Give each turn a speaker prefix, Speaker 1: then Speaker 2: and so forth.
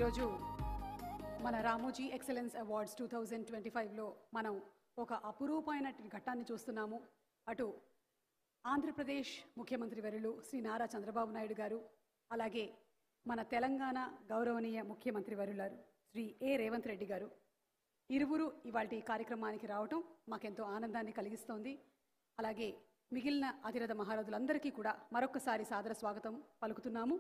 Speaker 1: ఈరోజు మన Ramoji excellence awards 2025లో మనం ఒక అపురూపమైన ఘట్టాన్ని చూస్తున్నాము. అటు ఆంధ్రప్రదేశ్ ముఖ్యమంత్రి వర్యులు శ్రీ నారా చంద్రబాబు నాయుడు గారు, అలాగే మన తెలంగాణ గౌరవనీయ ముఖ్యమంత్రి వర్యులారు శ్రీ ఏ రేవంత్ రెడ్డి గారు ఇరువురు ఇవాల్టి కార్యక్రమానికి రావటం మాకెంతో ఆనందాన్ని కలిగిస్తోంది. అలాగే మిగిలిన అతిరథ మహారథులందరికీ కూడా మరొక్కసారి సాదర స్వాగతం పలుకుతున్నాము.